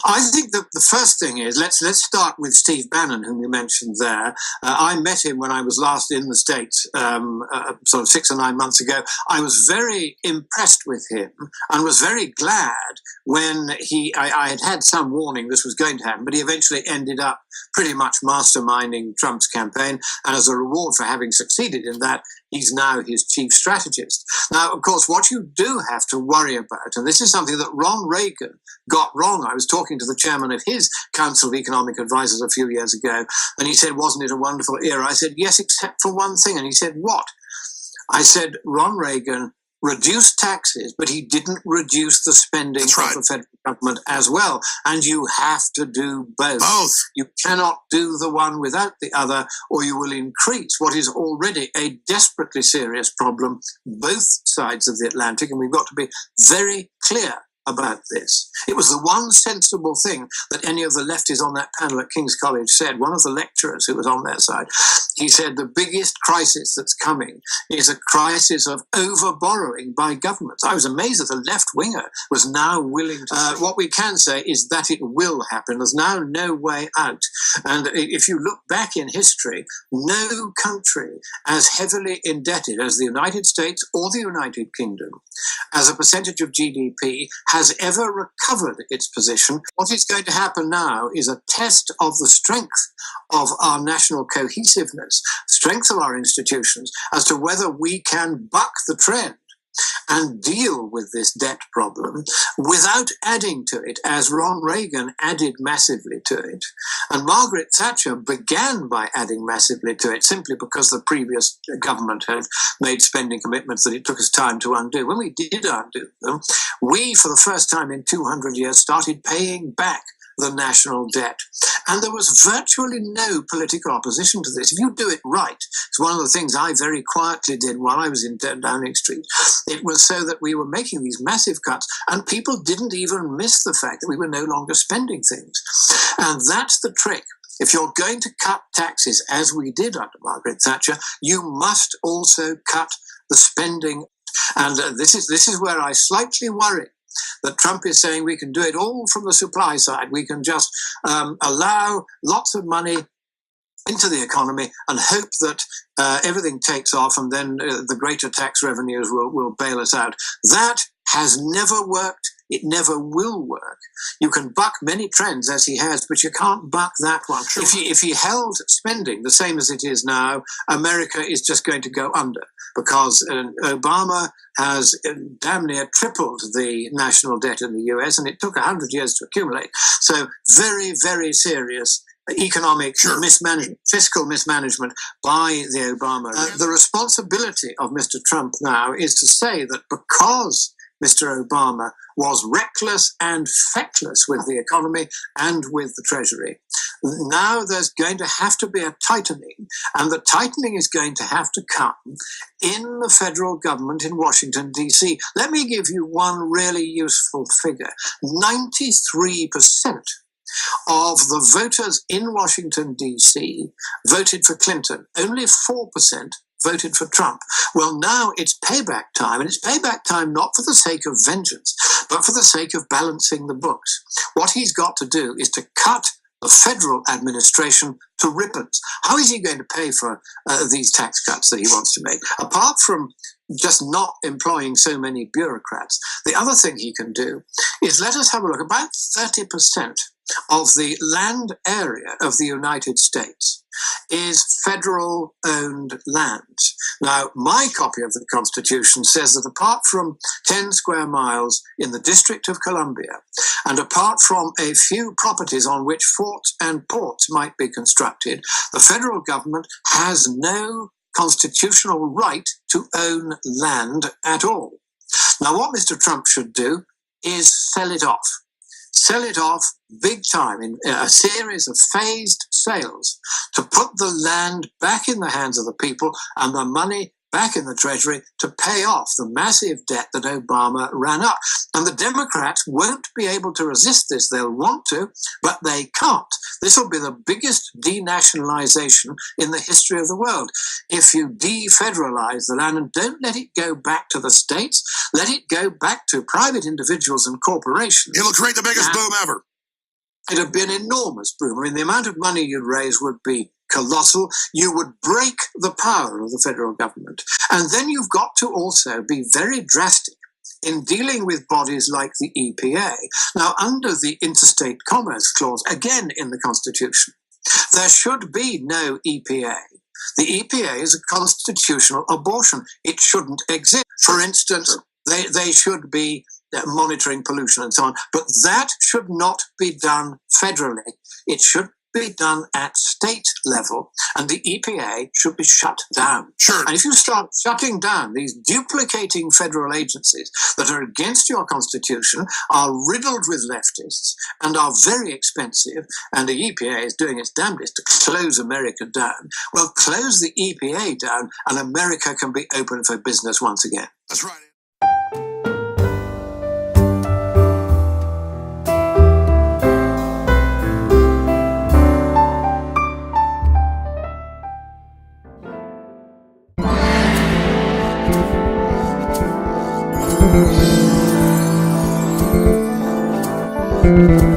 I think that the first thing is, let's start with Steve Bannon, whom you mentioned there. I met him when I was last in the States, sort of 6 or 9 months ago. I was very impressed with him and was very glad when I had had some warning this was going to happen, but he eventually ended up pretty much masterminding Trump's campaign. And as a reward for having succeeded in that, he's now his chief strategist. Now, of course, what you do have to worry about, and this is something that Ron Reagan got wrong. I was talking to the chairman of his Council of Economic Advisors a few years ago, and he said, wasn't it a wonderful era? I said, yes, except for one thing. And he said, what? I said, Ron Reagan reduced taxes, but he didn't reduce the spending of the federal government as well. And you have to do both. You cannot do the one without the other, or you will increase what is already a desperately serious problem, both sides of the Atlantic, and we've got to be very clear about this. It was the one sensible thing that any of the lefties on that panel at King's College said. One of the lecturers who was on their side, he said the biggest crisis that's coming is a crisis of over-borrowing by governments. I was amazed that a left-winger was now willing to what we can say is that it will happen. There's now no way out. And if you look back in history, no country as heavily indebted as the United States or the United Kingdom as a percentage of GDP has ever recovered its position. What is going to happen now is a test of the strength of our national cohesiveness, strength of our institutions, as to whether we can buck the trend and deal with this debt problem without adding to it, as Ron Reagan added massively to it. And Margaret Thatcher began by adding massively to it simply because the previous government had made spending commitments that it took us time to undo. When we did undo them, we, for the first time in 200 years, started paying back the national debt. And there was virtually no political opposition to this. If you do it right, it's one of the things I very quietly did while I was in Downing Street. It was so that we were making these massive cuts and people didn't even miss the fact that we were no longer spending things. And that's the trick. If you're going to cut taxes, as we did under Margaret Thatcher, you must also cut the spending. And this is where I slightly worry that Trump is saying we can do it all from the supply side. We can just allow lots of money into the economy and hope that everything takes off and then the greater tax revenues will bail us out. That has never worked. It never will work. You can buck many trends as he has, but you can't buck that one. Sure. If he held spending the same as it is now, America is just going to go under because Obama has damn near tripled the national debt in the US, and it took 100 years to accumulate. So very, very serious economic mismanagement, fiscal mismanagement by the Obama. The responsibility of Mr. Trump now is to say that because Mr. Obama was reckless and feckless with the economy and with the Treasury, now there's going to have to be a tightening, and the tightening is going to have to come in the federal government in Washington, D.C. Let me give you one really useful figure. 93% of the voters in Washington, D.C. voted for Clinton. Only 4% voted for Trump. Well, now it's payback time, and it's payback time not for the sake of vengeance, but for the sake of balancing the books. What he's got to do is to cut the federal administration to ribbons. How is he going to pay for these tax cuts that he wants to make? Apart from just not employing so many bureaucrats, the other thing he can do is, let us have a look, about 30% of the land area of the United States is federal-owned land. Now, my copy of the Constitution says that apart from 10 square miles in the District of Columbia, and apart from a few properties on which forts and ports might be constructed, the federal government has no constitutional right to own land at all. Now, what Mr. Trump should do is sell it off. Sell it off big time in a series of phased sales to put the land back in the hands of the people and the money back in the Treasury to pay off the massive debt that Obama ran up. And the Democrats won't be able to resist this. They'll want to, but they can't. This will be the biggest denationalization in the history of the world. If you defederalize the land and don't let it go back to the states, let it go back to private individuals and corporations. It'll create the biggest boom ever. It would be an enormous boom. I mean, the amount of money you'd raise would be colossal. You would break the power of the federal government. And then you've got to also be very drastic in dealing with bodies like the EPA. Now, under the Interstate Commerce Clause, again in the Constitution, there should be no EPA. The EPA is a constitutional abortion. It shouldn't exist. For instance, they should be monitoring pollution and so on, but that should not be done federally. It should be done at state level, and the EPA should be shut down. Sure. And if you start shutting down these duplicating federal agencies that are against your constitution, are riddled with leftists, and are very expensive, and the EPA is doing its damnedest to close America down, well, close the EPA down, and America can be open for business once again. That's right. Thank you.